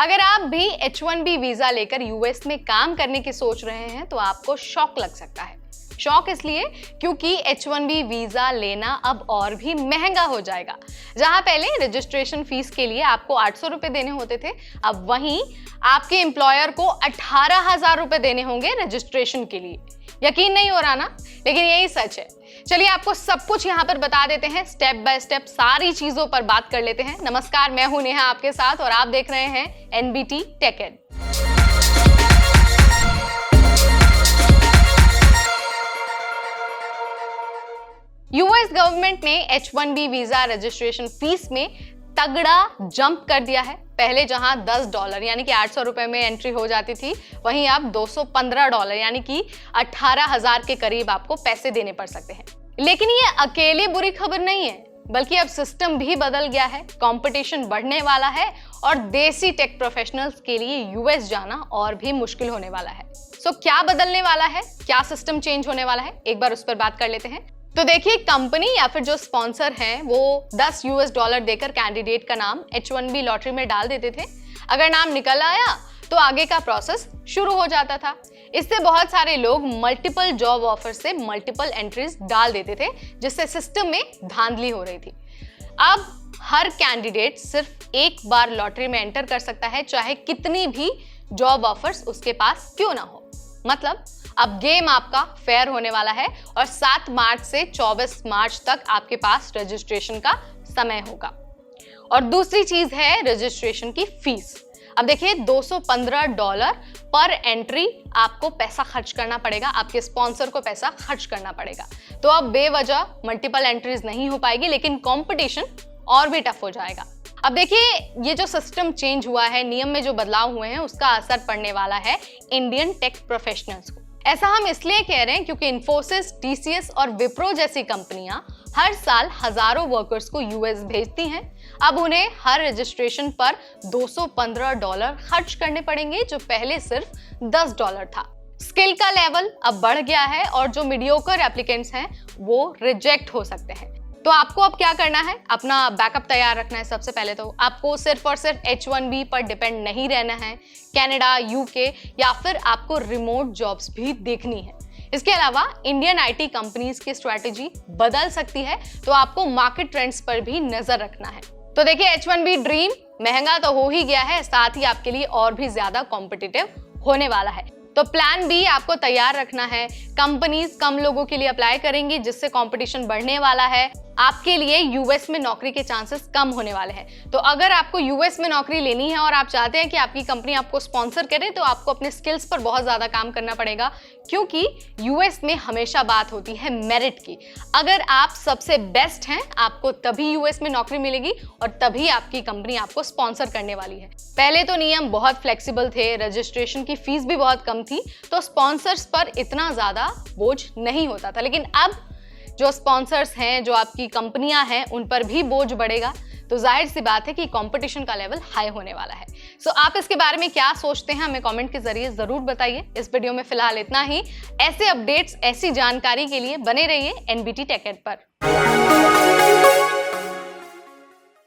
अगर आप भी H1B वीजा लेकर यूएस में काम करने की सोच रहे हैं तो आपको शॉक लग सकता है। शॉक इसलिए क्योंकि H1B वीजा लेना अब और भी महंगा हो जाएगा। जहां पहले रजिस्ट्रेशन फीस के लिए आपको 800 रुपए देने होते थे, अब वहीं आपके एम्प्लॉयर को 18,000 रुपए देने होंगे रजिस्ट्रेशन के लिए। यकीन नहीं हो रहा ना, लेकिन यही सच है। चलिए आपको सब कुछ यहाँ पर बता देते हैं, स्टेप बाय स्टेप सारी चीजों पर बात कर लेते हैं। नमस्कार, मैं हूं नेहा आपके साथ और आप देख रहे हैं NBT tech ed. US government ने H1B वीजा रजिस्ट्रेशन फीस में तगड़ा जंप कर दिया है। पहले जहां $10 यानी कि 800 रुपए में एंट्री हो जाती थी, वहीं अब $215 यानी कि 18,000 के करीब आपको पैसे देने पड़ सकते हैं। लेकिन ये अकेले बुरी खबर नहीं है, बल्कि अब सिस्टम भी बदल गया है, कंपटीशन बढ़ने वाला है और देसी टेक प्रोफेशनल्स के लिए यूएस जाना और भी मुश्किल होने वाला है। सो क्या बदलने वाला है, क्या सिस्टम चेंज होने वाला है, एक बार उस पर बात कर लेते हैं। तो देखिए, कंपनी या फिर जो स्पॉन्सर हैं वो $10 देकर कैंडिडेट का नाम H1B लॉटरी में डाल देते थे। अगर नाम निकल आया तो आगे का प्रोसेस शुरू हो जाता था। इससे बहुत सारे लोग मल्टीपल जॉब ऑफर से मल्टीपल एंट्रीज डाल देते थे, जिससे सिस्टम में धांधली हो रही थी। अब हर कैंडिडेट सिर्फ एक बार लॉटरी में एंटर कर सकता है, चाहे कितनी भी जॉब ऑफर्स उसके पास क्यों ना हो। मतलब अब गेम आपका फेयर होने वाला है और 7 मार्च से 24 मार्च तक आपके पास रजिस्ट्रेशन का समय होगा। और दूसरी चीज है रजिस्ट्रेशन की फीस। अब देखिए, $215 पर एंट्री आपको पैसा खर्च करना पड़ेगा, आपके स्पॉन्सर को पैसा खर्च करना पड़ेगा। तो अब बेवजह मल्टीपल एंट्रीज नहीं हो पाएगी, लेकिन कंपटीशन और भी टफ हो जाएगा। अब देखिए, ये जो सिस्टम चेंज हुआ है, नियम में जो बदलाव हुए हैं, उसका असर पड़ने वाला है इंडियन टेक प्रोफेशनल्स को। ऐसा हम इसलिए कह रहे हैं क्योंकि इन्फोसिस, टीसीएस और विप्रो जैसी कंपनियां हर साल हजारों वर्कर्स को यूएस भेजती हैं। अब उन्हें हर रजिस्ट्रेशन पर $215 खर्च करने पड़ेंगे, जो पहले सिर्फ $10 था। स्किल का लेवल अब बढ़ गया है और जो मीडियोकर एप्लीकेंट्स हैं वो रिजेक्ट हो सकते हैं। तो आपको अब क्या करना है, अपना बैकअप तैयार रखना है। सबसे पहले तो आपको सिर्फ और सिर्फ H1B पर डिपेंड नहीं रहना है। कनाडा, यूके या फिर आपको रिमोट जॉब्स भी देखनी है। इसके अलावा इंडियन आईटी कंपनीज की स्ट्रैटेजी बदल सकती है, तो आपको मार्केट ट्रेंड्स पर भी नजर रखना है। तो देखिए, H1B ड्रीम महंगा तो हो ही गया है, साथ ही आपके लिए और भी ज्यादा कॉम्पिटिटिव होने वाला है। तो प्लान बी आपको तैयार रखना है। कंपनीज कम लोगों के लिए अप्लाई करेंगी, जिससे कंपटीशन बढ़ने वाला है। आपके लिए यूएस में नौकरी के चांसेस कम होने वाले हैं। तो अगर आपको यूएस में नौकरी लेनी है और आप चाहते हैं कि आपकी कंपनी आपको स्पॉन्सर करे, तो आपको अपने स्किल्स पर बहुत ज्यादा काम करना पड़ेगा, क्योंकि यूएस में हमेशा बात होती है मेरिट की। अगर आप सबसे बेस्ट हैं, आपको तभी यूएस में नौकरी मिलेगी और तभी आपकी कंपनी आपको स्पॉन्सर करने वाली है। पहले तो नियम बहुत फ्लेक्सिबल थे, रजिस्ट्रेशन की फीस भी बहुत कम थी, तो स्पॉन्सर्स पर इतना ज्यादा बोझ नहीं होता था। लेकिन अब जो स्पॉन्सर्स हैं, जो आपकी कंपनियां हैं, उन पर भी बोझ बढ़ेगा। तो जाहिर सी बात है कि कंपटीशन का लेवल हाई होने वाला है। सो आप इसके बारे में क्या सोचते हैं, हमें कमेंट के जरिए जरूर बताइए। इस वीडियो में फिलहाल इतना ही। ऐसे अपडेट्स, ऐसी जानकारी के लिए बने रहिए एनबीटी टेक एड पर।